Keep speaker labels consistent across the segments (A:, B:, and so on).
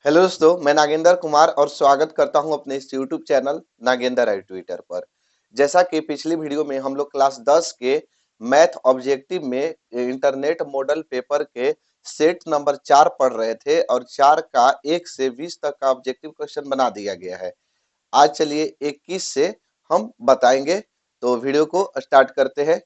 A: Hello दोस्तों, मैं नागेंद्र कुमार और स्वागत करता हूं अपने इस यूट्यूब चैनल नागेंद्र आई ट्विटर पर। जैसा कि पिछली वीडियो में हम लोग क्लास 10 के मैथ ऑब्जेक्टिव में इंटरनेट मॉडल पेपर के सेट नंबर 4 पढ़ रहे थे और 4 का 1 से 20 तक का ऑब्जेक्टिव क्वेश्चन बना दिया गया है। आज चलिए 21 से हम बताएंगे, तो वीडियो को स्टार्ट करते हैं।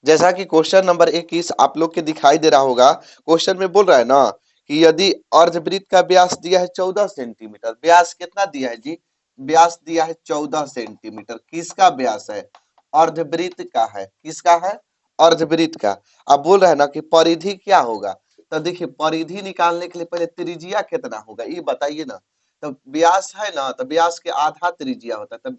A: जैसा कि क्वेश्चन नंबर 21 आप लोग के दिखाई दे रहा होगा। क्वेश्चन में बोल रहा है ना कि यदि अर्धवृत्त का व्यास दिया है 14 सेंटीमीटर। व्यास कितना दिया है जी? व्यास दिया है 14 सेंटीमीटर। किसका व्यास है? अर्धवृत्त का है। किसका है? अर्धवृत्त का। अब बोल रहा है ना कि परिधि क्या होगा। तो देखिए, परिधि निकालने के लिए पहले त्रिज्या कितना होगा ये बताइए ना। तो व्यास है ना, तो व्यास के आधा त्रिज्या होता है। तो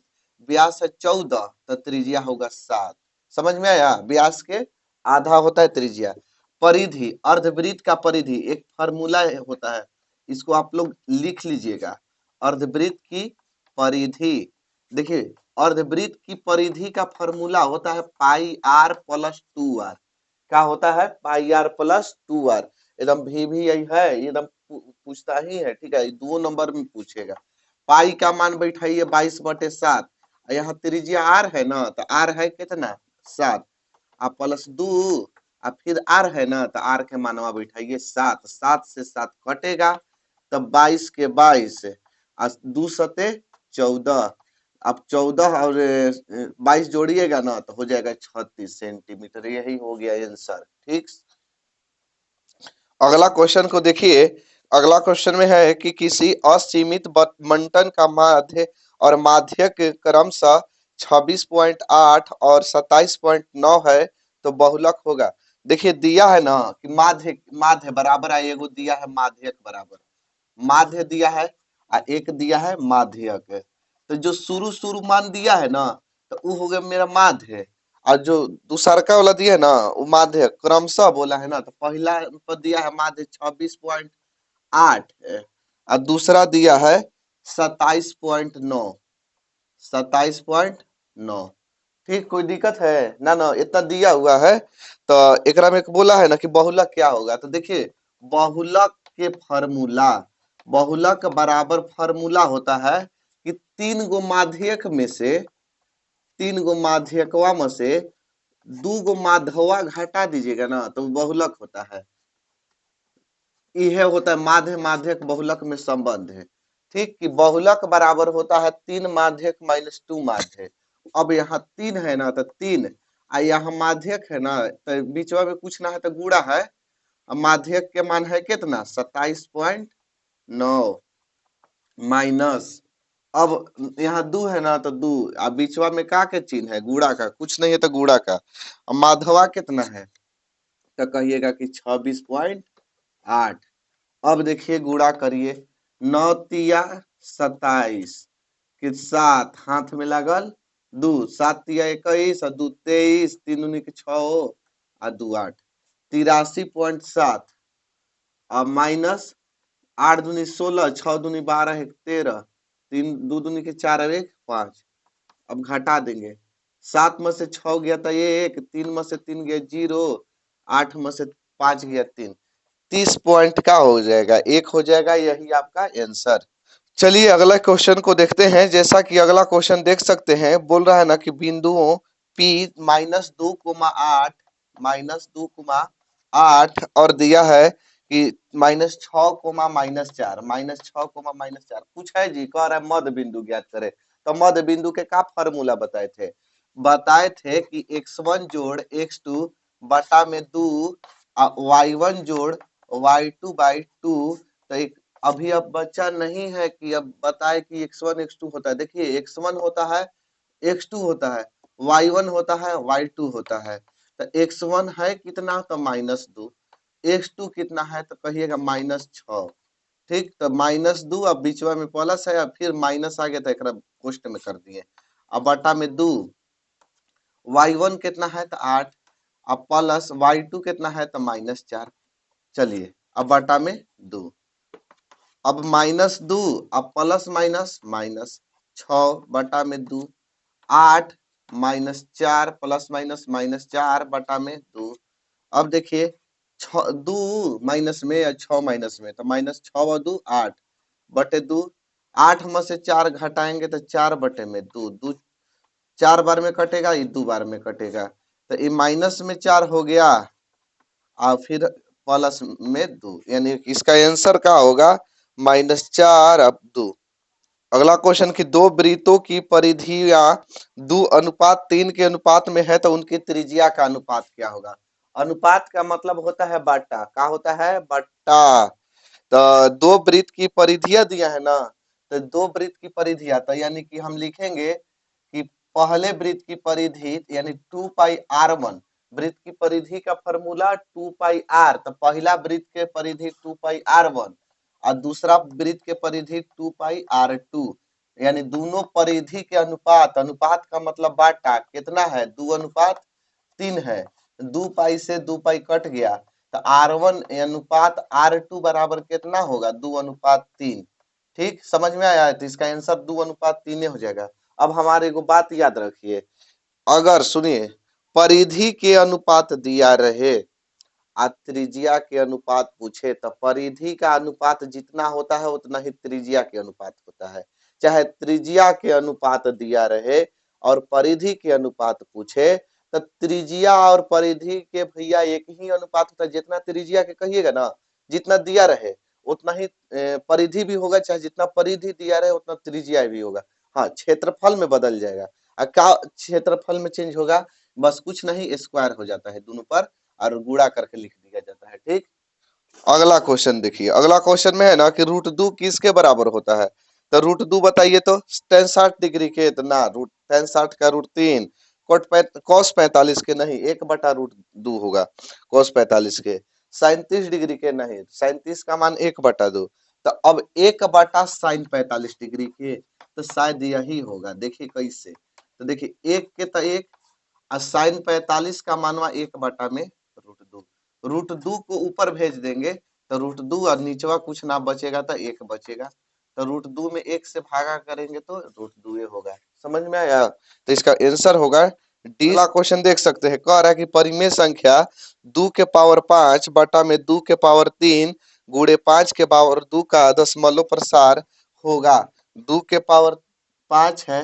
A: व्यास है 14, तो त्रिज्या होगा 7। समझ में आया? व्यास के आधा होता है त्रिज्या। परिधि, अर्धवृत्त का परिधि एक फार्मूला होता है, इसको आप लोग लिख लीजिएगा। अर्धवृत्त की परिधि, देखिए अर्धवृत्त की परिधि का फार्मूला होता है पाई आर प्लस 2r। क्या होता है? पाई आर प्लस 2r। एकदम भी यही है, एकदम पूछता ही है, ठीक है, 2 नंबर में पूछेगा। पाई का मान बैठाइए 22/7। यहाँ त्रिज्या आर है ना, तो आर है कितना? 7। आप प्लस 2, अब फिर आर है ना, तो आर के मानवा बैठाइए 7। 7 से 7 कटेगा, तब 22 के 22 और 2 सते 14। अब 14 और 22 जोड़िएगा ना, तो हो जाएगा 36 सेंटीमीटर। यही हो गया आंसर। ठीक, अगला क्वेश्चन को देखिए। अगला क्वेश्चन में है कि किसी असीमित मंटन का माध्य और माध्यक क्रमशः 26.8 और 27.9 है, तो बहुलक होगा। देखिए दिया है ना कि माध्य माध्य बराबर है, एगो दिया है माध्यक बराबर। माध्य दिया है और एक दिया है माध्यक। तो जो शुरू शुरू मान दिया है ना, तो वो हो गया मेरा माध्य। और जो दूसरका वाला दिया है ना, वो माध्य क्रमशः बोला है ना, तो पहला पर दिया है माध्य 26.8 और दूसरा दिया है 27.9। 27.9। ठीक, कोई दिक्कत है ना? ना इतना दिया हुआ है। तो एकरा में बोला है ना कि बहुलक क्या होगा। तो देखिए, बहुलक के फार्मूला, बहुलक बराबर फार्मूला होता है कि 3 गो माध्यक में से, 3 गो माध्यकवा में से 2 गो माधवा घटा दीजिएगा ना, तो बहुलक होता है। यह होता है माध्य माध्यक बहुलक में संबंध है। ठीक, कि बहुलक बराबर होता है 3 माध्यक माइनस 2 माध्यक। अब यहाँ 3 है ना, तो 3 और यहाँ माध्यक है ना, तो बीचवा में कुछ ना है तो गुणा है। अब माध्यक के मान है कितना? 27.9 माइनस, अब यहाँ 2 है ना, तो 2 अब बीचवा में का के चिन्ह है? गुणा का। कुछ नहीं है तो गुणा का। अब माधवा कितना है? तो कहिएगा कि 26.8। अब देखिए गुणा करिए, 9 तिया 27 कि 7 हाथ में लागल 2, 7 तिया 21 और 2 23, 3 दूनी के 6 और 2 8, 83.7 और माइनस 8 दूनी 16, 6 दूनी 12, 1 13, 3 2 दूनी के 4 और 1 5। अब घटा देंगे, 7 में से 6 गया तो 1, 3 में से 3 गया 0, 8 में से 5 गया 3। 30 पॉइंट का हो जाएगा, 1 हो जाएगा। यही आपका आंसर। चलिए अगला क्वेश्चन को देखते हैं। जैसा कि अगला क्वेश्चन देख सकते हैं, बोल रहा है ना कि बिंदुओं P -2,8 -2,8 और दिया है कि -6,-4 -6,-4 कुछ है जी। कह रहा है मध्य बिंदु ज्ञात करे। तो मध्य बिंदु के का फॉर्मूला बताए थे? बताए थे कि x1 जोड़ x2 बटा में 2 y1 जोड़ y2/2। तो एक अभी अब बच्चा नहीं है कि अब बताए कि x1 x2 होता है। देखिए x1 होता है, x2 होता है, y1 होता है, y2 होता है। तो x1 है कितना? तो -2। x2 कितना है? तो कहिएगा -6। ठीक, तो -2 अब बीचवा में प्लस है, अब फिर माइनस आ गया तो एक कोष्ट में कर दिए। अब बटा में 2, y1 कितना है? तो 8, अब प्लस y2 कितना है? तो -4। चलिए अब बटा में 2, अब -2, अब प्लस माइनस माइनस 6 बटा में 2, 8 -4 प्लस माइनस -4 बटा में 2, अब देखिए दो माइनस में या 6 माइनस में, तो माइनस 6 और 2 8 बटे 2, 8 में से 4 घटाएंगे तो 4 बटे में 2, 2 4 बार में कटेगा, ये 2 बार में कटेगा, तो ये माइनस में 4 हो गया और फिर प्लस में 2, यानी इसका आंसर क्या होगा, -4 अब 2। अगला क्वेश्चन की दो वृत्तों की परिधियां 2:3 के अनुपात में है तो उनकी त्रिज्या का अनुपात क्या होगा। अनुपात का मतलब होता है बट्टा, क्या होता है, बट्टा। तो दो वृत्त की परिधियां दिया है ना, तो दो वृत्त की परिधियां, तो यानी कि हम लिखेंगे कि पहले वृत्त की परिधि यानी 2πr1, वृत्त की परिधि का फॉर्मूला 2πr, तो पहला वृत्त के परिधि 2πr1 और दूसरा वृत्त के परिधि 2πr2, यानी दोनों परिधि के अनुपात, अनुपात का मतलब बाटा कितना है, 2:3 है, 2 पाई से 2 पाई कट गया, तो R1 अनुपात R2 बराबर कितना होगा, 2:3। ठीक, समझ में आया है, तो इसका आंसर 2:3 हो जाएगा। अब हमारे को बात याद रखिए, अगर सुनिए परिधि के अनुपात दिया रहे आ त्रिज्या के अनुपात पूछे, तो परिधि का अनुपात जितना होता है उतना ही त्रिज्या के अनुपात होता है। चाहे त्रिज्या के अनुपात दिया रहे और परिधि के अनुपात पूछे, तो त्रिज्या और परिधि के भैया एक ही अनुपात होता है, जितना त्रिज्या के कहिएगा ना, जितना दिया रहे उतना ही परिधि भी होगा, चाहे जितना परिधि दिया रहे उतना त्रिज्या भी होगा। हाँ, क्षेत्रफल में बदल जाएगा, क्या क्षेत्रफल में चेंज होगा, बस कुछ नहीं, स्क्वायर हो जाता है दोनों पर और गुणा करके लिख दिया जाता है। ठीक, अगला क्वेश्चन देखिए, अगला क्वेश्चन में है ना कि √2 किसके बराबर होता है, तो √2 बताइए तो, tan 60 डिग्री के, तो ना tan 60 का √3, cos 45 के नहीं, 1/√2 होगा cos 45 के, 37 डिग्री के नहीं, 37 का मान 1/2, तो अब 1/sin45 डिग्री के, तो शायद यही होगा, देखिए कैसे, तो देखिए 1 के तो 1 और साइन 45 का मानवा 1 में √2, √2 को ऊपर भेज देंगे तो √2 और नीचवा कुछ ना बचेगा तो 1 बचेगा, तो √2 में 1 से भागा करेंगे तो √2 होगा। समझ में आया, तो इसका आंसर होगा डी। अगला क्वेश्चन देख सकते हैं, कह रहा है कि परिमेय संख्या 2 के पावर 5 बटा में 2 के पावर 3 गुणे 5 के पावर 2 का दशमलव प्रसार होगा। 2 के पावर 5 है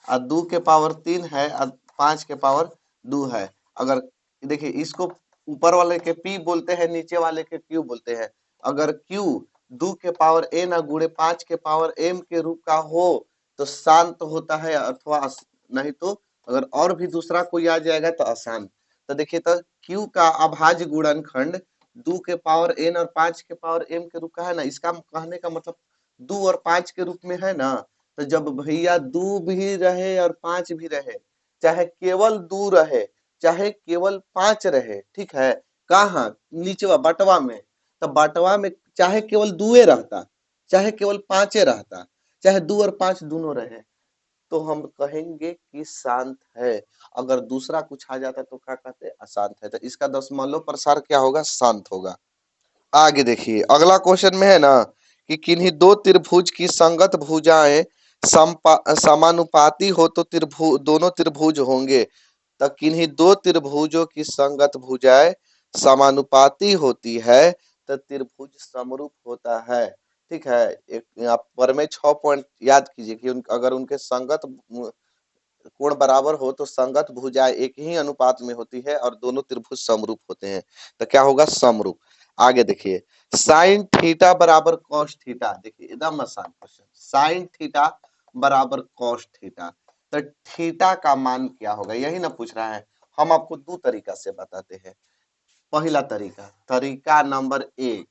A: और 2 के पावर 3 है और 5 के पावर 2 है। अगर देखिए इसको ऊपर वाले के p बोलते हैं, नीचे वाले के q बोलते हैं। अगर q 2 के पावर n गुणे 5 के पावर m के रूप का हो तो शांत होता है, अथवा नहीं तो अगर और भी दूसरा कोई आ जाएगा तो अशांत। तो देखिए तो q का अभाज्य गुणनखंड 2 के पावर n और 5 के पावर m के रूप का है ना, इसका कहने का मतलब 2 और 5 के रूप में है ना, तो जब भैया 2 भी रहे और 5 भी रहे, चाहे केवल 2 रहे चाहे केवल 5 रहे, ठीक है, कहाँ नीचवा बटवा में, तो बटवा में चाहे केवल 2 रहता, चाहे केवल 5 रहता, चाहे 2 और 5 दोनों रहे, तो हम कहेंगे कि शांत है। अगर दूसरा कुछ आ जाता तो क्या कहते, अशांत है, तो इसका दशमलव प्रसार क्या होगा, शांत होगा। आगे देखिए, अगला क्वेश्चन में है ना कि किन्हीं दो त्रिभुज की संगत भुजाएं समानुपाती हो तो दोनों त्रिभुज होंगे, तो किन्हीं दो त्रिभुजों की संगत भुजाएं समानुपाती होती है तो त्रिभुज समरूप होता है। ठीक है, एक यहाँ पर में 6 पॉइंट याद कीजिए कि अगर उनके संगत कोण बराबर हो तो संगत भुजाएं एक ही अनुपात में होती है और दोनों त्रिभुज समरूप होते हैं, तो क्या होगा, समरूप। आगे देखिए, साइन थीटा बराबर कॉस थीटा, देखिए एकदम आसान क्वेश्चन, साइन थीटा बराबर कॉस थीटा, तो थीटा का मान क्या होगा, यही ना पूछ रहा है। हम आपको दो तरीका से बताते हैं। पहला तरीका, तरीका नंबर 1,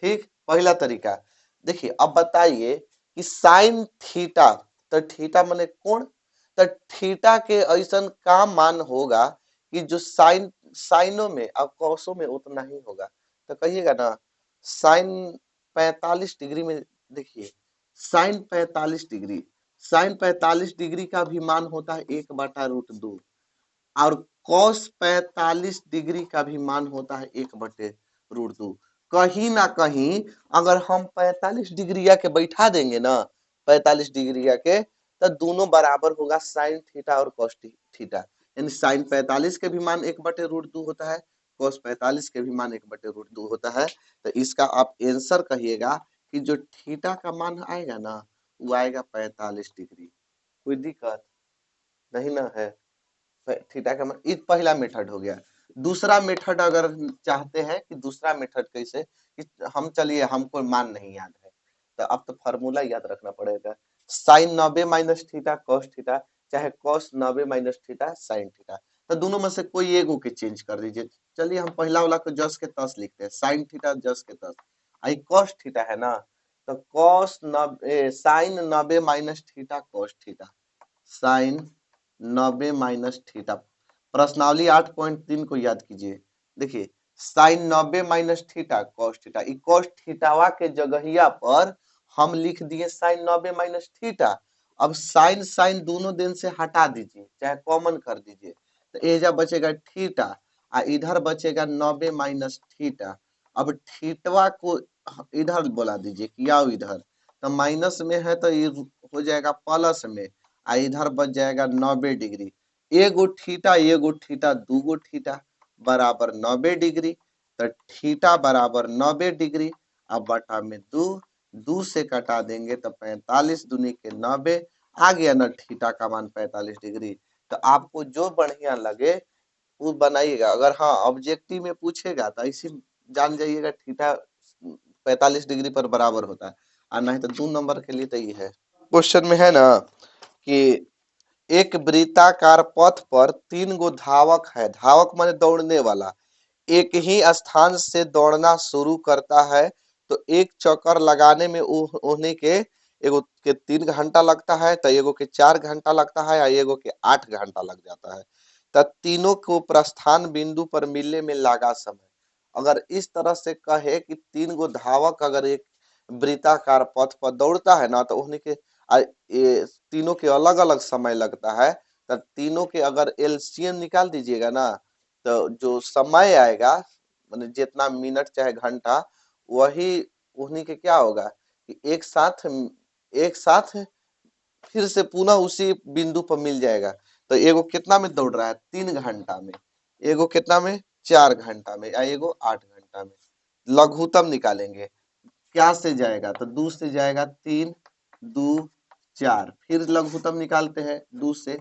A: ठीक, पहला तरीका देखिए, अब बताइए कि साइन थीटा, तो थीटा माने कोण, तो थीटा के ऐसा का मान होगा कि जो साइन साइनों में और कॉसों में उतना ही होगा, तो कहिएगा ना साइन 45 डिग्री में, देखिए साइन 45 डिग्री, साइन 45 डिग्री का भी मान होता है 1/√2 और cos 45 डिग्री का भी मान होता है 1/√2। कहीं ना कहीं अगर हम 45 डिग्री के बैठा देंगे ना, 45 डिग्री के, तो दोनों बराबर होगा साइन थीटा और कॉस थीटा, यानी साइन 45 के भी मान 1/√2 होता है, cos 45 के भी मान 1/√2 होता है। तो इसका आप आंसर कहिएगा कि जो थीटा का मान आएगा ना वो आएगा 45 डिग्री। कोई दिक्कत नहीं ना है। थीटा का मान, ये पहला मेथड हो गया। दूसरा मेथड अगर चाहते हैं कि दूसरा मेथड कैसे, कि हम चलिए हमको मान नहीं याद है तो अब तो फार्मूला याद रखना पड़ेगा। Sine 90 minus theta cos theta, चाहे cos 90 minus theta sine theta. तो दोनों में से कोई एक को चेंज कर दीजिए। चलिए हम पहला वाला को जस के तस लिखते हैं, साइन थीटा जस के तस। आई कॉस थीटा है ना, तो cos 90 sine 90 minus theta cos theta, sine 90 minus theta. प्रश्नावली 8.3 को याद कीजिए। देखिए sine 90 minus theta cos theta, cos थीटावा के जगहिया पर हम लिख दिए साइन 90 माइनस थीटा। अब साइन साइन दोनों दिन से हटा दीजिए, चाहे कॉमन कर दीजिए, तो एजा बचेगा थीटा, इधर बचेगा 90 माइनस थीटा। अब थीटवा को इधर बोला दीजिए कि आओ इधर, तो माइनस में है तो ये हो जाएगा प्लस में, इधर बच जाएगा 90 डिग्री। एगो थीटा दूगो थीटा बराबर 90 डिग्री, तो थीटा बराबर 90 डिग्री। अब बटा में 2 से कटा देंगे तो 45 दूनी के 90 आ गया ना थीटा का मान 45 डिग्री। तो आपको जो बढ़िया लगे वो बनाइएगा। अगर हाँ ऑब्जेक्टिव में पूछेगा तो ऐसे जान जाइएगा थीटा 45 डिग्री पर बराबर होता है, और नहीं तो 2 नंबर के लिए तो ये है। क्वेश्चन में है ना कि एक वृत्ताकार पथ पर 3 गो धावक है, धावक माने दौड़ने वाला, एक ही स्थान से दौड़ना शुरू करता है तो एक चक्कर लगाने में उन्हीं के एगो के 3 घंटा लगता है, तो एगो के 4 घंटा लगता है, और एगो के 8 घंटा लग जाता है। तो तीनों को प्रस्थान बिंदु पर मिलने में लगा समय। अगर इस तरह से कहे कि 3 गो धावक अगर एक वृत्ताकार पथ पर दौड़ता है ना तो उन्हीं के ये तीनों के अलग अलग समय लगता है, तो तीनों के अगर एलसीएम निकाल दीजिएगा ना तो जो समय आएगा माने जितना मिनट चाहे घंटा, वही उन्हीं के क्या होगा कि एक साथ फिर से पुनः उसी बिंदु पर मिल जाएगा। तो एगो कितना में दौड़ रहा है 3 घंटा में, एगो कितना में 4 घंटा में, या एगो 8 घंटा में। लघुत्तम निकालेंगे, क्या से जाएगा तो 2 से जाएगा 3, 2 4, फिर लघुत्तम निकालते हैं 2 से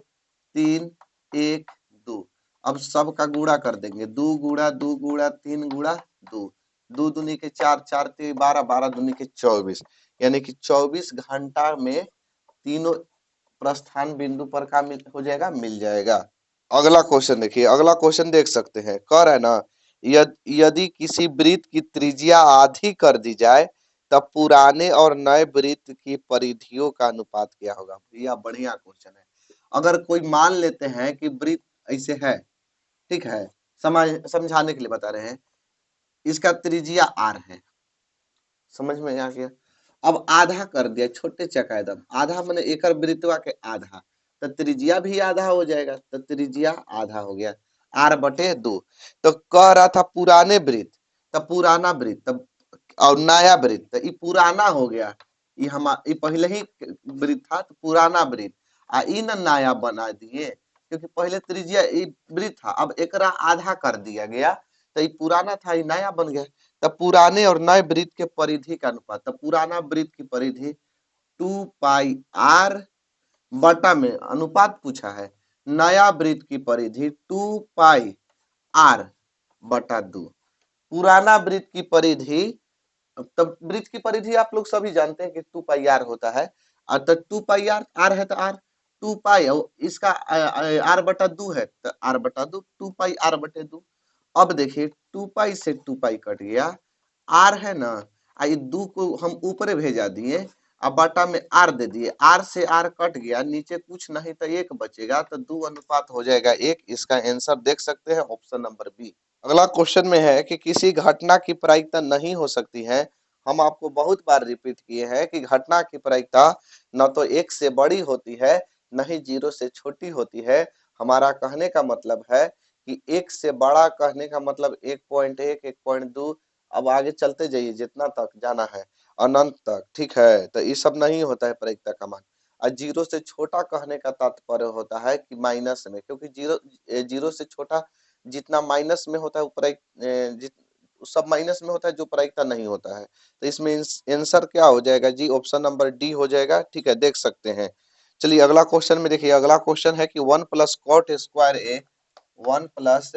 A: 3 1 2। अब सबका गुणा कर देंगे, 2 गुणा 2 गुणा 3 गुणा 2, 2 दूनी के 4, 4 3 12, 12 दूनी के 24, यानी कि 24 घंटा में तीनों प्रस्थान बिंदु पर का हो जाएगा, मिल जाएगा। अगला क्वेश्चन देखिए, अगला क्वेश्चन देख सकते हैं, कह रहा है ना यदि किसी वृत्त की त्रिज्या आधी कर दी जाए तब पुराने और नए वृत्त की परिधियों का अनुपात क्या होगा। भैया बढ़िया क्वेश्चन है। अगर कोई मान लेते हैं कि वृत्त ऐसे है, ठीक है, समझाने के लिए बता रहे हैं, इसका त्रिज्या आर है, समझ में आ गया। अब आधा कर दिया, छोटे चका एकदम आधा मैंने एकर वृत्तवा के आधा, तो त्रिज्या भी आधा हो जाएगा, तो त्रिज्या आधा हो गया r/2। तो कह रहा था पुराने वृत्त, तो पुराना वृत्त, तब और नया वृत्त, तो ये पुराना हो गया, ये पहले ही वृत्त था तो पुराना वृत्त, ई न नया बना दिए, क्योंकि पहले त्रिज्या वृत्त था, अब एकरा आधा कर दिया गया, तो ये पुराना था ये नया बन गया। तब पुराने और नए वृत्त के परिधि का अनुपात, तब पुराना वृत्त की परिधि 2πr बटा में अनुपात पूछा है, नया वृत्त की परिधि 2πr/2। पुराना वृत्त की परिधि, तब वृत्त की परिधि आप लोग सभी जानते हैं कि 2πr होता है, और तो 2πr r है तो r 2π, इसका r/2 है तो r/2, 2πr/2। अब देखिए 2π से 2π कट गया, r है ना, ये 2 को हम ऊपरे भेजा दिए, अब बटा में r दे दिए, r से r कट गया, नीचे कुछ नहीं तो 1 बचेगा, तो 2 अनुपात हो जाएगा 1। इसका आंसर देख सकते हैं ऑप्शन नंबर बी। अगला क्वेश्चन में है कि किसी घटना की प्रायिकता नहीं हो सकती है। हम आपको बहुत बार रिपीट किए हैं कि घटना की प्रायिकता न तो 1 से बड़ी होती है न ही 0 से छोटी होती है। हमारा कहने का मतलब है कि 1 से बड़ा कहने का मतलब 1.1 1.2, अब आगे चलते जाइए जितना तक जाना है अनंत तक, ठीक है, तो ये सब नहीं होता है प्रायिकता का मान। और 0 से छोटा कहने का तात्पर्य होता है कि माइनस में, क्योंकि 0 से छोटा जितना माइनस में होता है वो सब माइनस में होता है जो प्रायिकता नहीं होता है। तो इसमें आंसर क्या हो जाएगा जी, ऑप्शन नंबर डी हो जाएगा। ठीक है, देख सकते हैं। चलिए अगला क्वेश्चन में देखिए, अगला क्वेश्चन है कि 1 प्लस कॉट स्क्वायर ए, 1 प्लस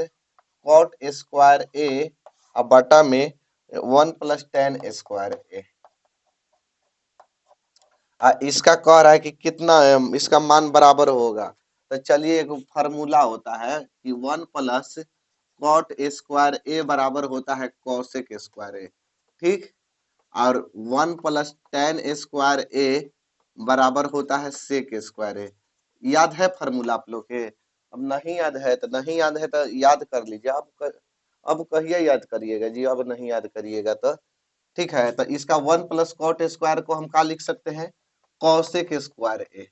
A: कॉट स्क्वायर ए अब बटा में 1 प्लस टेन स्क्वायर ए। इसका कह रहा है कि कितना इसका मान बराबर होगा। तो चलिए एक फार्मूला होता है कि 1 प्लस कॉट स्क्वायर ए बराबर होता है कॉसेक स्क्वायर ए। ठीक, और 1 प्लस टेन स्क्वायर ए बराबर होता है सेक स्क्वायर ए। याद है फार्मूला आप लोग के? अब नहीं याद है तो नहीं याद है तो याद कर लीजिए। अब कहिए याद करिएगा जी, अब नहीं याद करिएगा तो ठीक है। तो इसका 1 प्लस कॉट स्क्वायर को हम क्या लिख सकते हैं, कॉसेक स्क्वायर ए।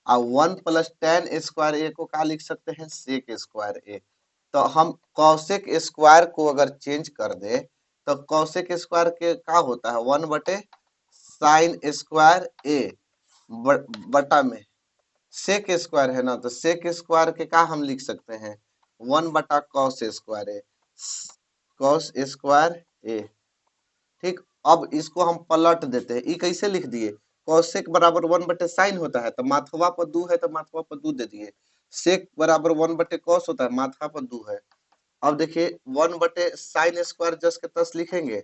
A: और 1 प्लस टेन स्क्वायर ए को क्या लिख सकते हैं, सेक स्क्वायर ए। तो हम कॉसेक स्क्वायर को अगर चेंज कर दे तो कॉसेक स्क्वायर के क्या होता है, 1 बटे साइन स्क्वायर ए बटा में सेक स्क्वायर है ना, तो सेक स्क्वायर के क्या हम लिख सकते हैं, 1 बटा कॉस स्क्वायर ए, कॉस स्क्वायर ए। ठीक, अब इसको हम पलट देते हैं। ये कैसे लिख दिए, कॉसेक बराबर 1 बटे साइन होता है तो माथवा पर 2 है तो माथवा पर 2 दे दिए। सेक बराबर 1 बटे कॉस होता है, माथा पर 2 है। अब देखिए 1 बटे साइन स्क्वायर जस के तस लिखेंगे,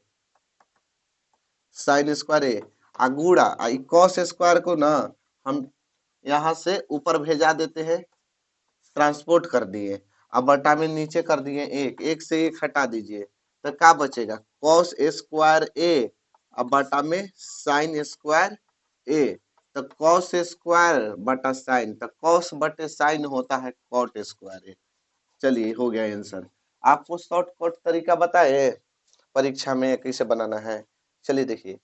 A: साइन स्क्वायर ए गुड़ा कॉस स्क्वायर को ना हम यहाँ से ऊपर भेजा देते हैं, ट्रांसपोर्ट कर दिए। अब बटा में नीचे कर दिए एक, एक से एक हटा दीजिए तो क्या बचेगा, कॉस स्क्वायर ए अब बटा में साइन स्क्वायर ए। तो कॉस स्क्वायर बटा साइन, तो कॉस बटे साइन होता है कॉट स्क्वायर ए। चलिए हो गया आंसर। आपको शॉर्टकट तरीका बताए परीक्षा में कैसे बनाना है। चलिए देखिए,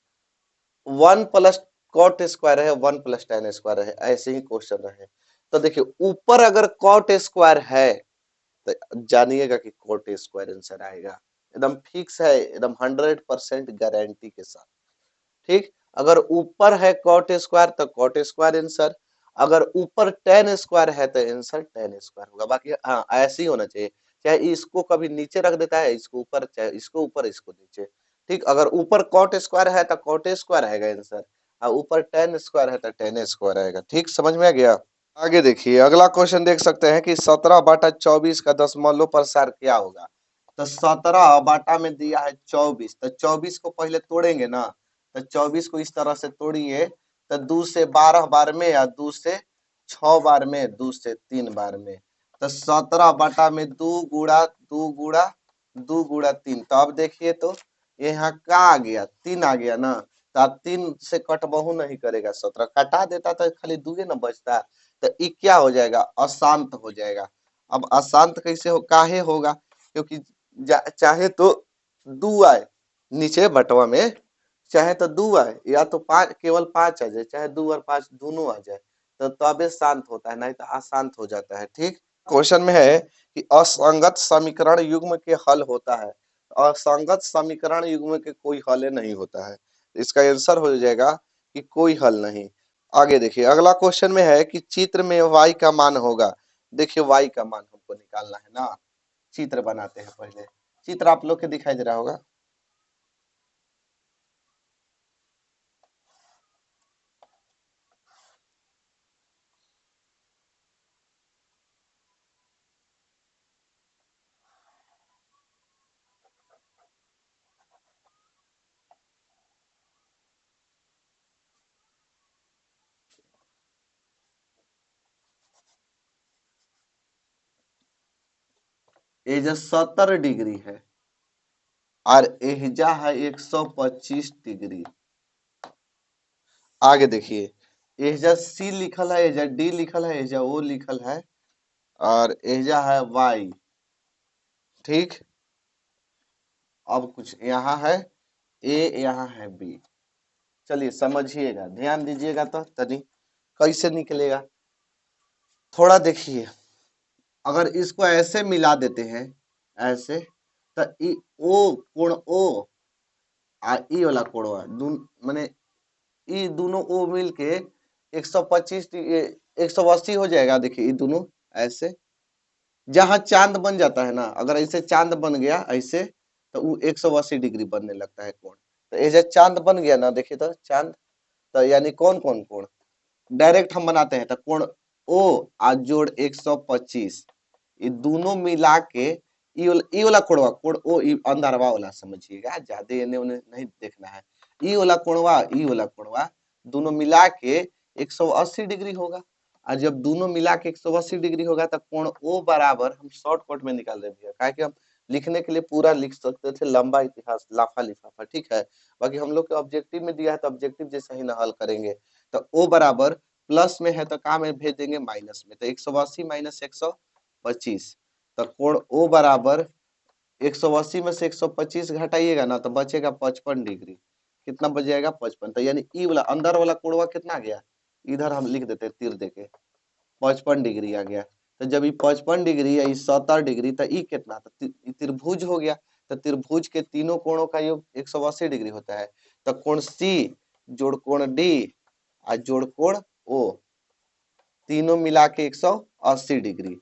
A: 1 प्लस कॉट स्क्वायर है, 1 प्लस टेन स्क्वायर है, ऐसे ही क्वेश्चन रहे। तो देखिए ऊपर अगर कॉट स्क्वायर है तो जानिएगा कि कॉट स्क्वायर आंसर आएगा, एकदम फिक्स है, एकदम 100% गारंटी के साथ। ठीक, अगर ऊपर है कॉट स्क्वायर तो कॉट स्क्वायर आंसर, अगर ऊपर टेन स्क्वायर है तो आंसर टेन स्क्वायर होगा। बाकी हाँ ऐसे ही होना चाहिए, चाहे इसको कभी नीचे रख देता है, इसको ऊपर, चाहे इसको ऊपर इसको नीचे। ठीक, अगर ऊपर कॉट स्क्वायर है तो कॉट स्क्वायर आएगा आंसर, और ऊपर टेन स्क्वायर है तो टेन स्क्वायर आएगा। ठीक, समझ में आ गया। आगे देखिए अगला क्वेश्चन देख सकते हैं कि 17 बाटा 24 का दशमलव प्रसार क्या होगा। तो 17 बाटा में दिया है 24, तो 24 को पहले तोड़ेंगे ना, तो 24 को इस तरह से तोड़िए तो 2 से 12 बार में, या 2 से 6 बार में, 2 से 3 बार में। तो 17 बाटा में 2 गुड़ा 2 गुड़ा 2 गुड़ा 3, तो अब देखिए तो यहाँ क्या आ गया, 3 आ गया ना। तो आप 3 से कटबहू नहीं करेगा, 17 कटा देता तो खाली 2 ना बचता। तो ये क्या हो जाएगा, अशांत हो जाएगा। अब अशांत कैसे हो, काहे होगा, क्योंकि चाहे तो 2 आए नीचे बटवा में, चाहे तो 2 आए या तो 5, केवल 5 आ जाए, चाहे 2 और 5 दोनों आ जाए तो तबे शांत होता है, नहीं तो अशांत हो जाता है। ठीक, क्वेश्चन में है कि असंगत समीकरण युग्म के हल होता है, असंगत समीकरण युग्म के कोई हल नहीं होता है। इसका आंसर हो जाएगा कि कोई हल नहीं। आगे देखिए अगला क्वेश्चन में है कि चित्र में y का मान होगा। देखिए y का मान हमको निकालना है ना, चित्र बनाते हैं पहले। चित्र आप लोग के दिखाई दे रहा होगा, ये जो 70 डिग्री है और एहजा है 125 डिग्री। आगे देखिए एहजा सी लिखल है, एहजा डी लिखल है, एहजा ओ लिखल है, और एहजा है वाई। ठीक, अब कुछ यहाँ है ए, यहाँ है बी। चलिए समझिएगा, ध्यान दीजिएगा तो तनी कैसे निकलेगा। थोड़ा देखिए, अगर इसको ऐसे मिला देते हैं, ऐसे, तो ई ओ कोण ओ ई वाला कोणवा माने ई दोनों ओ मिल के 125 180 हो जाएगा। देखिए ये दोनों ऐसे, जहां चांद बन जाता है ना, अगर ऐसे चांद बन गया ऐसे, तो वो 180 डिग्री बनने लगता है कोण। तो ऐसे चांद बन गया ना, देखिए तो चांद, तो यानी कौन कौन कोण डायरेक्ट हम बनाते हैं, तो कोण ओ आज जोड़ 125, ये दोनों मिला के ई वाला कोणवा, कोण ओ ई अंदरवा वाला समझिएगा, ज्यादा एने ओने नहीं देखना है। ई वाला कोणवा दोनों मिला के 180 डिग्री होगा। और जब दोनों मिला के 180 डिग्री होगा तो कोण ओ बराबर, हम शॉर्टकट में निकाल रहे हैं, काहे कि हम लिखने के लिए पूरा लिख सकते थे लंबा इतिहास लाफा लिफाफा, ठीक है। बाकी हम लोग के ऑब्जेक्टिव में दिया है तो ऑब्जेक्टिव जैसा ही ना हल करेंगे। तो ओ बराबर प्लस में है तो का में भेज देंगे माइनस में, तो 180 माइनस 125, तो कोण ओ बराबर 180 में से 125 घटाइएगा ना तो बचेगा 55 डिग्री। कितना बच जाएगा 55, तो यानी ई वाला अंदर वाला कोणवा कितना गया, इधर हम लिख देते तीर देके 55 डिग्री आ गया। तो जब ये 55 डिग्री या 70 डिग्री, तो ई कितना, तो त्रिभुज हो गया। तो त्रिभुज के तीनों कोणों का योग 180 डिग्री होता है। तो कोण सी जोड़ कोण डी और जोड़ कोण ओ, तीनों मिला के 180 डिग्री।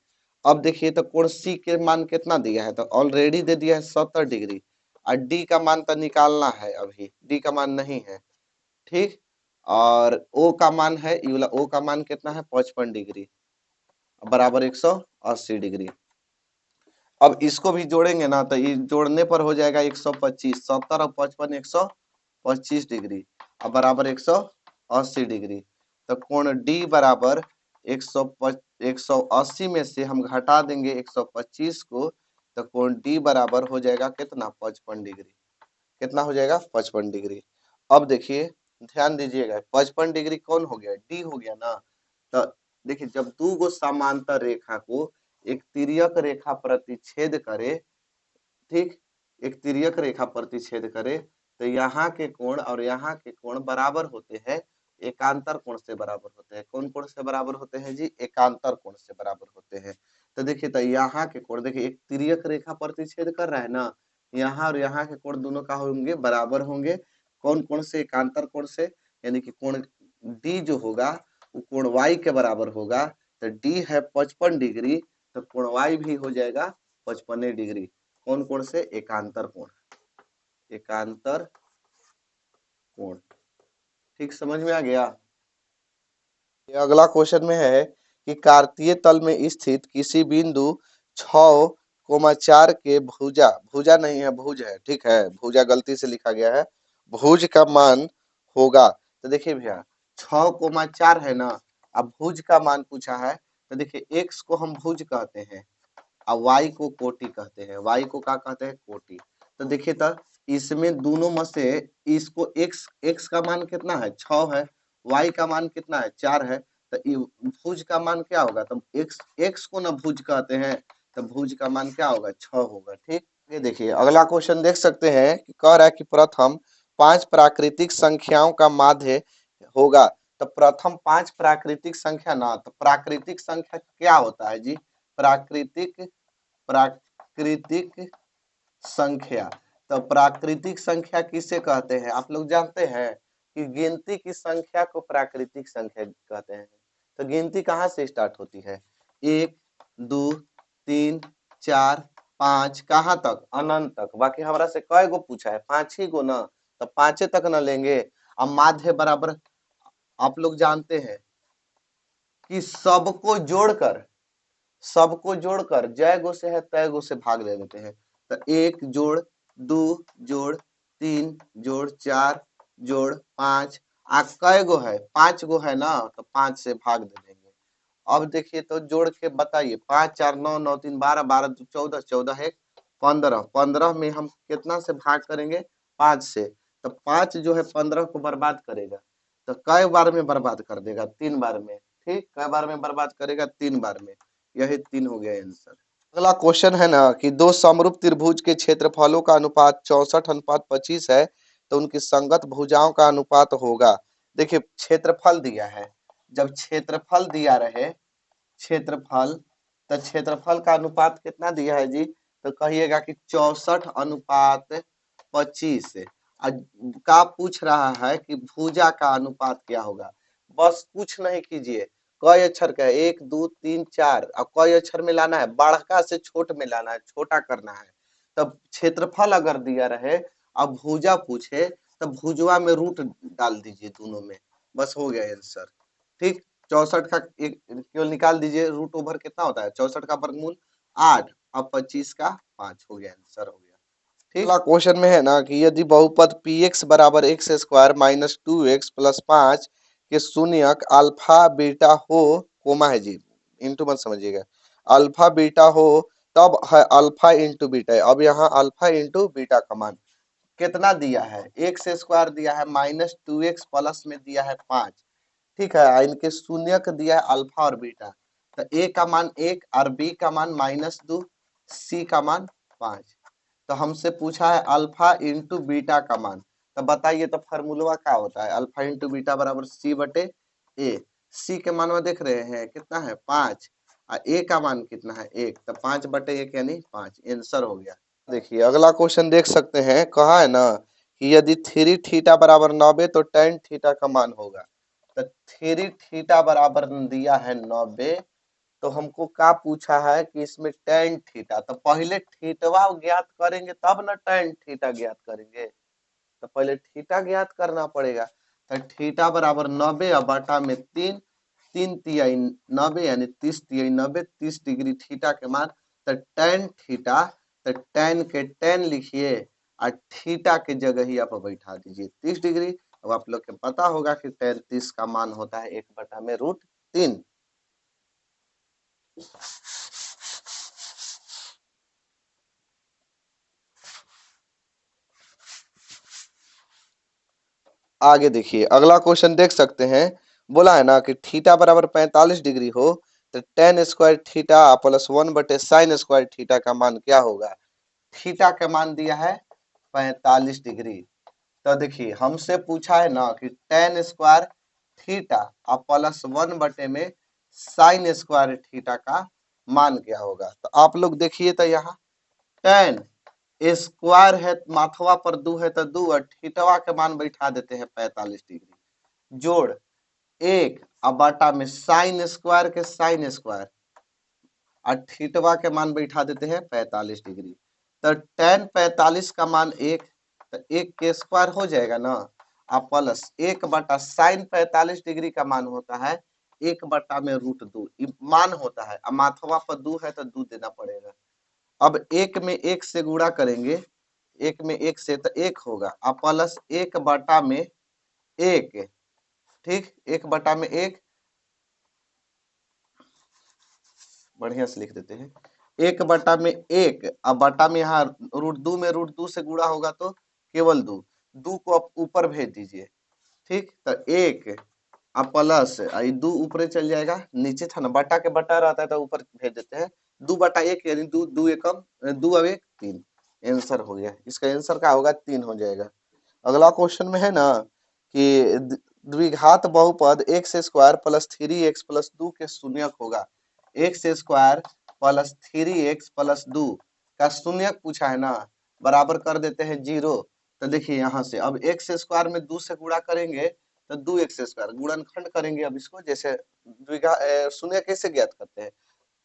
A: अब देखिए तो कोण सी के मान कितना दिया है, तो ऑलरेडी दे दिया है 70 डिग्री, और डी का मान तो निकालना है, अभी डी का मान नहीं है, ठीक। और ओ का मान है, ये वाला ओ का मान कितना है 55 डिग्री बराबर 180 डिग्री। अब इसको भी जोड़ेंगे ना तो ये जोड़ने पर हो जाएगा 125, 70 और 55 125 डिग्री अब बराबर 180 डिग्री। तो कोण डी बराबर 180 में से हम घटा देंगे 125 को, तो कोण डी बराबर हो जाएगा कितना 55 डिग्री। कितना हो जाएगा 55 डिग्री। अब देखिए ध्यान दीजिएगा 55 डिग्री कौन हो गया, डी हो गया ना। तो देखिए जब दो गो समांतर रेखा को एक तिर्यक रेखा प्रतिच्छेद करे, ठीक, एक तिर्यक रेखा प्रतिच्छेद करे, तो यहाँ के कोण और यहाँ के कोण बराबर होते हैं, एकांतर कोण से बराबर होते हैं। कौन कोण से बराबर होते हैं जी, एकांतर कोण से बराबर होते हैं। तो देखिए तो यहाँ के कोण, देखिए एक तिर्यक रेखा प्रतिच्छेद कर रहा है ना, यहाँ और यहाँ के कोण दोनों का होंगे बराबर होंगे। कौन कोण से, एकांतर कोण से, यानी कि कोण डी जो होगा वो कोण वाई के बराबर होगा। तो डी है 55 डिग्री, तो कोण वाई भी हो जाएगा 55 डिग्री। कौन कोण से, एकांतर कोण, एकांतर कोण, ठीक समझ में आ गया। ये अगला क्वेश्चन में है कि कार्तीय तल में स्थित किसी बिंदु 6,4 के भुजा, भुजा नहीं है भुज है, ठीक है, भुजा गलती से लिखा गया है, भुज का मान होगा। तो देखिए भैया 6,4 है ना, अब भुज का मान पूछा है, तो देखिए x को हम भुज कहते हैं और y को कोटि कहते हैं। y को क्या कहते हैं, कोटि। तो देखिए तो इसमें दोनों में से इसको x का मान कितना है 6 है, y का मान कितना है 4 है, तो भुज का मान क्या होगा, तो x को ना भुज कहते हैं, तो भुज का मान क्या होगा 6 होगा, ठीक। ये देखिए अगला क्वेश्चन देख सकते हैं कि कह रहा है कि प्रथम 5 प्राकृतिक संख्याओं का माध्य होगा। तो प्रथम 5 प्राकृतिक संख्या ना, तो प्राकृतिक संख्या क्या होता है जी, प्राकृतिक, प्राकृतिक संख्या। तो प्राकृतिक संख्या किसे कहते हैं, आप लोग जानते हैं कि गिनती की संख्या को प्राकृतिक संख्या कहते हैं। तो गिनती कहाँ से स्टार्ट होती है, 1 2 3 4 5, कहाँ तक, अनंत तक। बाकी हमारा से कई गो पूछा है, 5 ही गो ना, तो 5 तक न लेंगे। अब माध्य बराबर आप लोग जानते हैं कि सबको जोड़कर जय गो से है तय गो से भाग दे देते हैं। तो 1 जोड़ 2 जोड़ 3 जोड़ 4 जोड़ 5, आ कै गो है 5 गो है ना, तो 5 से भाग दे देंगे। अब देखिए तो जोड़ के बताइए, 5 4 9 9 3 12 12 2 14 14 1 15, 15 में हम कितना से भाग करेंगे 5 से, तो 5 जो है 15 को बर्बाद करेगा। तो कई बार में बर्बाद कर देगा, 3 बार में, ठीक, कई बार में बर्बाद करेगा 3 बार में, यही 3 हो गया आंसर। अगला क्वेश्चन है ना कि दो समरूप त्रिभुज के क्षेत्रफलों का अनुपात 64:25 है, तो उनकी संगत भुजाओं का अनुपात होगा। देखिए क्षेत्रफल दिया है, जब क्षेत्रफल दिया रहे, क्षेत्रफल, तो क्षेत्रफल का अनुपात कितना दिया है जी, तो कहिएगा कि 64:25। का पूछ रहा है कि भुजा का अनुपात क्या होगा, बस कुछ नहीं कीजिए, कई अक्षर का है, 1 2 3 4, और कई अक्षर में लाना है, बड़का से छोट में लाना है, छोटा करना है। तब क्षेत्रफल अगर दिया रहे अब भुजा पूछे तब भुजवा में रूट डाल दीजिए दोनों में, बस हो गया आंसर। ठीक, 64 का एक केवल निकाल दीजिए, रूट ओवर कितना होता है 64 का वर्गमूल 8, अब 25 का 5 हो गया, आंसर हो गया। ठीक, अगला क्वेश्चन में है ना कि यदि बहुपद पी एक्स बराबर x square minus 2x plus 5 के शून्यक अल्फा बीटा हो, कोमा है जी, इंटू मत समझिएगा, अल्फा बीटा हो, तब है अल्फा इंटू बीटा। अब यहाँ अल्फा इंटू बीटा का मान कितना दिया है, एक्स स्क्वायर दिया है माइनस 2x प्लस में दिया है 5, ठीक है, इनके शून्य का दिया है अल्फा और बीटा, तो ए का मान 1 और बी का मान -2, सी का मान 5। तो हमसे पूछा है अल्फा इंटू बीटा का मान, तो बताइए तो फार्मूला क्या होता है, अल्फा इंटू बीटा बराबर सी बटे ए। सी के मान में देख रहे हैं कितना है 5, और ए का मान कितना है 1, तो 5 बटे 1 यानी 5, आंसर हो गया। देखिए अगला क्वेश्चन देख सकते हैं, कहा है ना कि यदि 3 थीटा बराबर 90 तो tan थीटा का मान होगा। तो 3 थीटा बराबर दिया है 90, तो हमको क्या पूछा है कि इसमें tan थीटा, तो पहले थीटवा ज्ञात करेंगे तब ना tan थीटा ज्ञात करेंगे, तो पहले थीटा ज्ञात करना पड़ेगा। तो थीटा बराबर 90 और बटा में 3, 3 तिहाई 90 यानी 30 तिहाई 90, 30 डिग्री थीटा के मान, तो tan थीटा, तो tan के tan लिखिए और थीटा के जगह ही आप बैठा दीजिए 30 डिग्री। अब आप लोग को पता होगा कि tan 30 का मान होता है 1 बटा में √3। आगे देखिए अगला क्वेश्चन देख सकते हैं, बोला है ना कि थीटा बराबर 45 डिग्री हो तो tan स्क्वायर थीटा प्लस 1 बटे साइन स्क्वायर थीटा का मान क्या होगा। थीटा का मान दिया है 45 डिग्री, तो देखिए हमसे पूछा है ना कि tan स्क्वायर थीटा और प्लस 1 बटे में साइन स्क्वायर थीटा का मान क्या होगा। तो आप लोग देखिए तो यहाँ tan स्क्वायर है, माथवा पर 2 है तो 2, और थीटवा के मान बैठा देते हैं 45 डिग्री, जोड़ 1 और बटा में साइन स्क्वायर के साइन स्क्वायर, और थीटवा के मान बैठा देते हैं 45 डिग्री। तो tan 45 का मान 1, तो 1 के स्क्वायर हो जाएगा ना, और प्लस 1 बटा साइन 45 डिग्री का मान होता है 1 बटा में √2, मान होता है, अब माथवा पर 2 है तो 2 देना पड़ेगा। अब 1 में 1 से गुणा करेंगे, 1 में 1 से तो 1 होगा, अब प्लस 1 बटा में 1, ठीक, 1 बटा में 1, बढ़िया से लिख देते हैं, 1 बटा में 1, अब बटा में यहाँ √2 में √2 से गुणा होगा तो केवल 2, 2 को आप ऊपर भेज दीजिए, ठीक, तो 1 अब प्लस 2 ऊपर चल जाएगा, नीचे था ना बटा के बटा रहता है तो ऊपर भेज देते हैं, 2 बटा 1 यानी 2, 2 एकम 2 अब 1 3, आंसर हो गया, इसका आंसर क्या होगा 3 हो जाएगा। अगला क्वेश्चन में है ना कि द्विघात बहुपद x square plus 3x plus 2 के शून्यक होगा। X square plus 3x plus 2 का शून्यक पूछा है ना, बराबर कर देते हैं 0। तो देखिए यहाँ से अब एक्स स्क्वायर में 2 से गुणा करेंगे तो 2x स्क्वायर, गुणनखंड करेंगे अब इसको, जैसे शून्य कैसे ज्ञात करते हैं,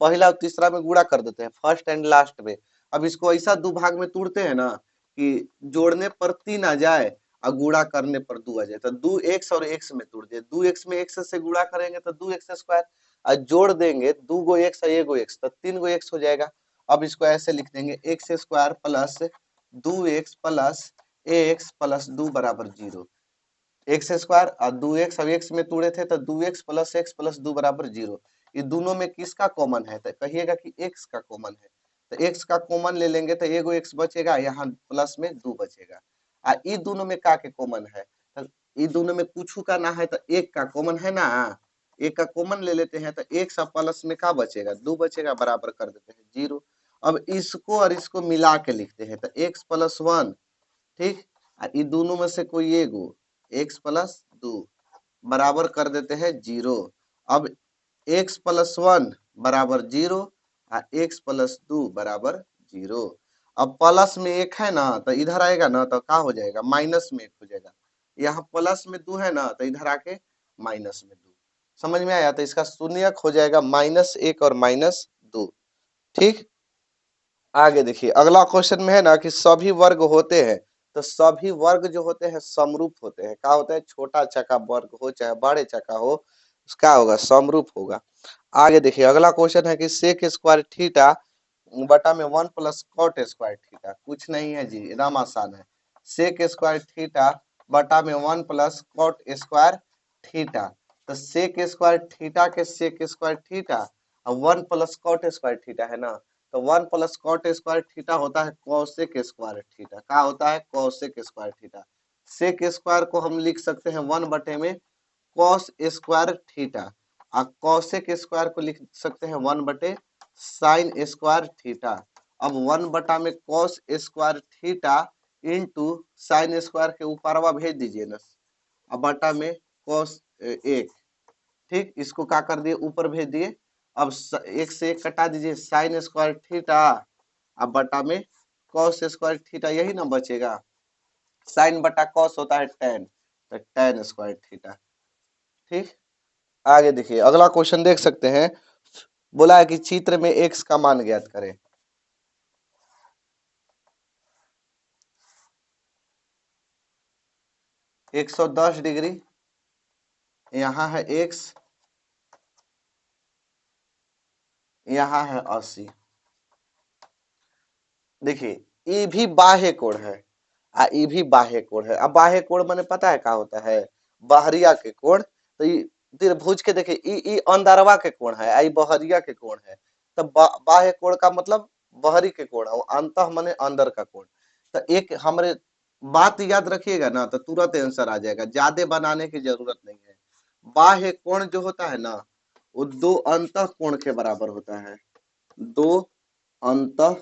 A: पहला और तीसरा में गुणा कर देते हैं फर्स्ट एंड लास्ट में। अब इसको ऐसा दो भाग में तोड़ते हैं ना कि जोड़ने पर 3 आ जाए और गुणा करने पर 2 आ जाए, तो 2x और x में तोड़ दिए, 2x में x से गुणा करेंगे तो 2x स्क्वायर, और जोड़ देंगे 2 गो x और 1 गो x, तो 3 गो x हो जाएगा। अब इसको ऐसे लिख देंगे x square plus 2x plus x plus 2 बराबर 0, एक्स स्क्वायर और 2x और x में तोड़े थे तो 2x प्लस x प्लस 2 बराबर 0। ये दोनों में किसका कॉमन है, तो कहिएगा कि x का कॉमन है, तो x का कॉमन ले लेंगे तो एगो x बचेगा, यहाँ प्लस में 2 बचेगा। ये दोनों में का के कॉमन है, तो ये दोनों में कुछ का ना है तो एक का कॉमन है ना, एक का कॉमन ले लेते हैं तो x और प्लस में का बचेगा 2 बचेगा, बराबर कर देते हैं 0। अब इसको और इसको मिला के लिखते हैं तो x प्लस 1, ठीक, ये दोनों में से कोई एगो x प्लस 2 बराबर कर देते हैं 0। अब x प्लस 1 बराबर 0 और x प्लस 2 बराबर 0। अब प्लस में 1 है ना तो इधर आएगा ना तो क्या हो जाएगा, माइनस में 1 हो जाएगा, यहाँ प्लस में 2 है ना तो इधर आके माइनस में 2। समझ में आया? तो इसका शून्यक हो जाएगा -1 और -2। ठीक, आगे देखिए अगला क्वेश्चन में है ना कि सभी वर्ग होते हैं, तो सभी वर्ग जो होते हैं समरूप होते हैं। क्या होता है? छोटा चका वर्ग हो चाहे बड़े चका हो, क्या होगा? समरूप होगा। आगे देखिए अगला क्वेश्चन है कि सेक स्क्वायर थीटा बटा में 1 प्लस कॉट स्क्वायर थीटा। कुछ नहीं है जी, एकदम आसान है। सेक स्क्वायर थीटा बटा में 1 प्लस कॉट स्क्वायर थीटा। तो सेक स्क्वायर थीटा के सेक स्क्वायर थीटा और 1 प्लस कॉट स्क्वायर थीटा है ना, तो 1 प्लस कॉट स्क्वायर थीटा होता है कोसेक स्क्वायर थीटा। क्या होता है? Cosec square theta. Sec square को हम लिख सकते हैं 1 बटे में कॉस स्क्वायर थीटा, और कॉसेक स्क्वायर को लिख सकते हैं 1 बटे साइन स्क्वायर थीटा। अब 1 बटा में cos square theta into sine square के ऊपरवा भेज दीजिए ना, अब बटा में कॉस 1। ठीक, इसको क्या कर दिए? ऊपर भेज दिए। अब 1 से 1 कटा दीजिए, साइन स्क्वायर थीटा अब बटा में कॉस स्क्वायर थीटा, यही ना बचेगा। साइन बटा कॉस होता है टेन, तो टेन स्क्वायर थीटा। ठीक, आगे देखिए अगला क्वेश्चन देख सकते हैं। बोला है कि चित्र में x का मान ज्ञात करें। एक 110 डिग्री, यहाँ है x, यहाँ है 80। देखिए ये भी बाह्य कोण है, ये भी बाह्य कोण है। अब बाह्य कोण माने पता है क्या होता है? बाहरिया के कोण। तो ये त्रिभुज के देखिए ई अंदरवा के कोण है, आई बहरिया के कोण है। तो बाह्य कोण का मतलब बहरी के कोण है, अंतः माने अंदर का कोण। तो एक हमारे बात याद रखिएगा ना, तो तुरंत आंसर आ जाएगा, ज्यादा बनाने की जरूरत नहीं है। बाह्य कोण जो होता है ना, वो दो अंतः कोण के बराबर होता है। दो अंतः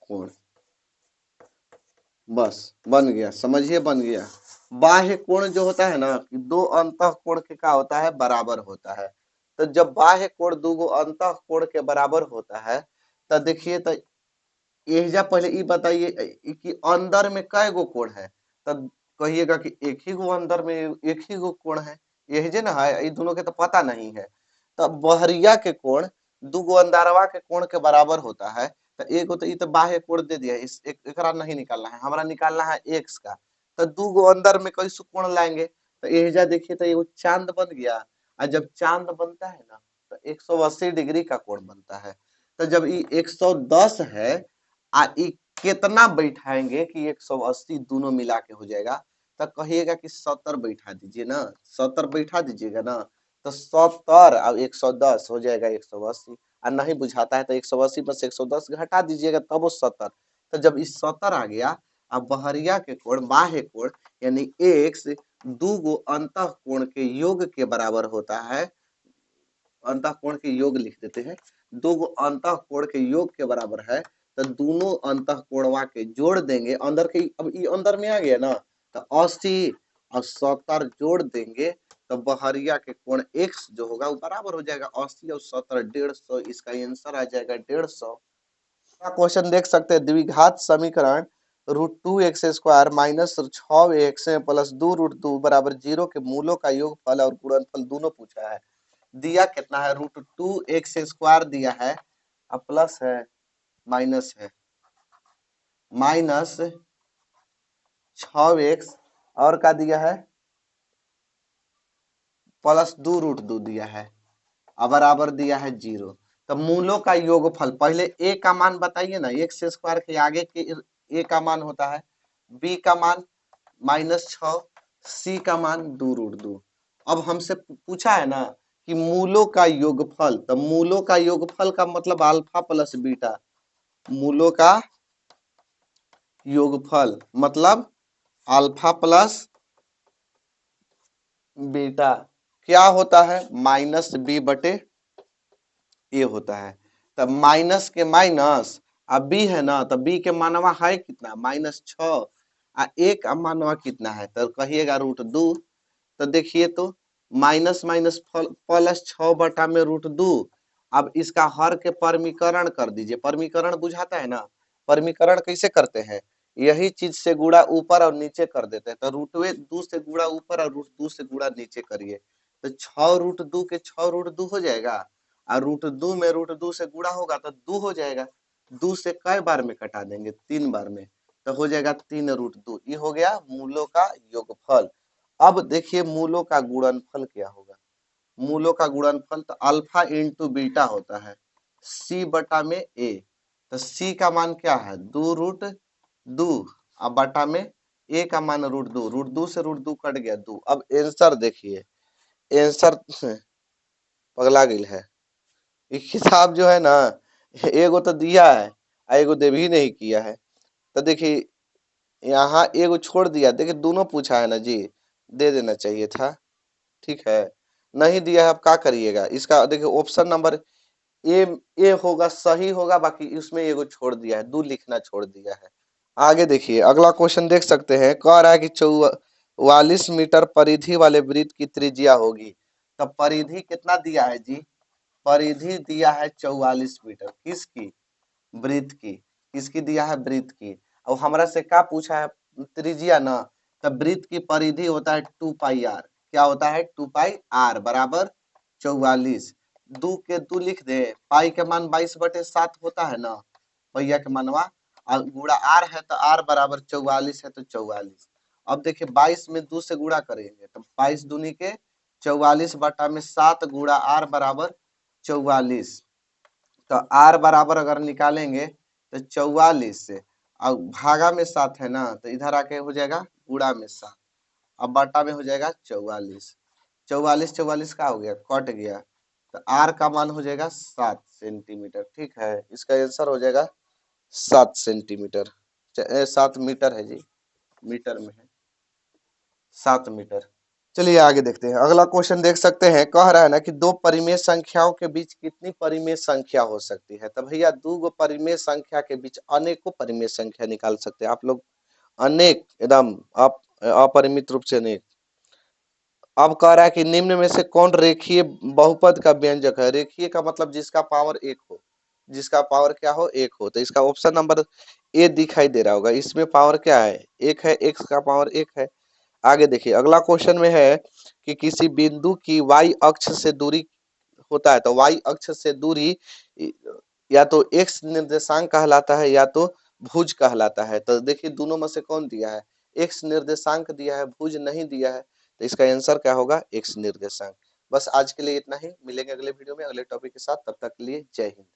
A: कोण, बस बन गया, समझिए बन गया। बाह्य कोण जो होता है ना, दो अंतः कोण के क्या होता है? बराबर होता है। तो जब बाह्य कोण दो अंतः कोण के बराबर होता है, तो देखिए तो एहिजा पहले ये बताइए कि अंदर में कै गो कोण है? तब कहिएगा कि एक ही गो अंदर में एक ही गो कोण है, यही जे ना है, ये दोनों के तो पता नहीं है। तब बहरिया के कोण दू गो अंदरवा के कोण के बराबर होता है। तो एगो तो ये तो बाह्य कोण दे दिया, इस एकरा नहीं निकालना है, हमारा निकालना है एक्स का। तो दू गो अंदर में कैसे कोण लाएंगे? तो एहिजा देखिए तो ये चांद बन गया, और जब चांद बनता है ना, तो 180 डिग्री का कोण बनता है। तो जब ये 110 है, ई कितना बैठाएंगे कि 180 दोनों मिला के हो जाएगा? तो कहिएगा कि 70 बैठा दीजिए ना, 70 बैठा दीजिएगा ना, तो 70 और 110 हो जाएगा 180। और नहीं बुझाता है तो 180 में से 110 घटा दीजिएगा, तब वो 70। तो जब इस 70 आ गया, अब बहरिया के कोण बाह्य कोण यानी एक्स दू गो अंतः कोण के योग के बराबर होता है। अंतः कोण के योग लिख देते हैं, दो गो अंतः कोण के योग के बराबर है। तो दोनों अंतः कोणवा के जोड़ देंगे अंदर के, अब ये अंदर में आ गया ना, तो 80 और 70 जोड़ देंगे, तो बहरिया के कोण x जो होगा वो बराबर हो जाएगा 80 और 70, 150। इसका आंसर आ जाएगा 150। क्वेश्चन देख सकते हैं, द्विघात समीकरण √2x² माइनस 6x प्लस 2√2 बराबर 0 के मूलों का योगफल और गुणनफल दोनों पूछा है। दिया कितना है? √2x² दिया है, अब प्लस है माइनस है, माइनस 6x और का दिया है प्लस 2√2 दिया है, अब बराबर दिया है 0। तो मूलों का योगफल पहले a का मान बताइए ना, x² के आगे के a का मान होता है, b का मान -6, c का मान 2√2। अब हमसे पूछा है ना कि मूलों का योगफल, तो मूलों का योगफल का मतलब अल्फा प्लस बीटा। मूलों का योगफल मतलब अल्फा प्लस बीटा क्या होता है? -b बटे a होता है। तब माइनस के माइनस, अब b है ना, तो b के मानवा है कितना? -6, a का मानवा कितना है? तो कहिएगा √2। तो देखिए तो माइनस माइनस प्लस 6 बटा में √2। अब इसका हर के परमीकरण कर दीजिए, परमीकरण बुझाता है ना, परमीकरण कैसे करते हैं? यही चीज से गुणा ऊपर और नीचे कर देते हैं। तो √2 से गुणा ऊपर और √2 से गुणा नीचे करिए, तो 6√2 के 6√2 हो जाएगा, और √2 में √2 से गुणा होगा तो 2 हो जाएगा। 2 से कई बार में कटा देंगे, 3 बार में, तो हो जाएगा 3√2। ये हो गया मूलों का योगफल। अब देखिए मूलों का गुणनफल क्या होगा। मूलों का गुणनफल तो अल्फा इंटू बीटा होता है, सी बटा में ए। तो सी का मान क्या है, 2√2, अब बटा में ए का मान √2, √2 से √2 कट गया 2। अब आंसर देखिए, आंसर पगला गिल है। ये हिसाब जो है ना, एगो तो दिया है, एगो दे भी नहीं किया है। तो देखिए यहाँ एगो छोड़ दिया, देखिए दोनों पूछा है ना जी, दे देना चाहिए था। ठीक है, नहीं दिया है, अब क्या करिएगा। इसका देखिए ऑप्शन नंबर ए, ए होगा, सही होगा, बाकी इसमें एगो छोड़ दिया है, 2 लिखना छोड़ दिया है। आगे देखिए अगला क्वेश्चन देख सकते हैं, कह रहा है कि 44 मीटर परिधि वाले वृत्त की त्रिज्या होगी। तो परिधि कितना दिया है जी, परिधि दिया है 44 मीटर, किसकी, वृत्त की। किसकी दिया है, वृत्त की। और हमरा से क्या पूछा है, त्रिज्या ना। तो वृत्त की परिधि होता है 2πr, क्या होता है, 2πr बराबर 44। 2 के 2 लिख दे, पाई के मान 22/7 होता है ना, पैया के मानवा, और गुणा आर है तो आर बराबर 44 है तो 44। अब देखिए 22 में 2 से गुणा करेंगे तो 22 दूनी के 44 बटा में 7 गुणा आर बराबर 44। तो आर बराबर अगर निकालेंगे तो 44 से, अब भागा में 7 है ना, तो इधर आके हो जाएगा गुणा में 7, अब बटा में हो जाएगा 44। 44 44 का हो गया, कट गया। तो आर का मान हो जाएगा 7 सेंटीमीटर। ठीक है, इसका आंसर हो जाएगा 7 सेंटीमीटर। 7 मीटर है जी, मीटर में है 7 मीटर। चलिए आगे देखते हैं, अगला क्वेश्चन देख सकते हैं, कह रहा है ना कि दो परिमेय संख्याओं के बीच कितनी परिमेय संख्या हो सकती है। तो भैया दो गो परिमेय संख्या के बीच अनेकों परिमेय संख्या निकाल सकते हैं आप लोग, अनेक, एकदम अपरिमित रूप से अनेक। अब कह रहा है कि निम्न में से कौन रेखीय बहुपद का व्यंजक है। रेखीय का मतलब जिसका पावर एक हो, जिसका पावर क्या हो, एक हो। तो इसका ऑप्शन नंबर ए दिखाई दे रहा होगा, इसमें पावर क्या है, एक है, एक्स का पावर एक है। आगे देखिए अगला क्वेश्चन में है कि किसी बिंदु की y अक्ष से दूरी होता है, तो y अक्ष से दूरी या तो x निर्देशांक कहलाता है या तो भुज कहलाता है। तो देखिए दोनों में से कौन दिया है, x निर्देशांक दिया है, भुज नहीं दिया है। तो इसका आंसर क्या होगा, x निर्देशांक। बस आज के लिए इतना ही, मिलेंगे अगले वीडियो में अगले टॉपिक के साथ, तब तक के लिए जय हिंद।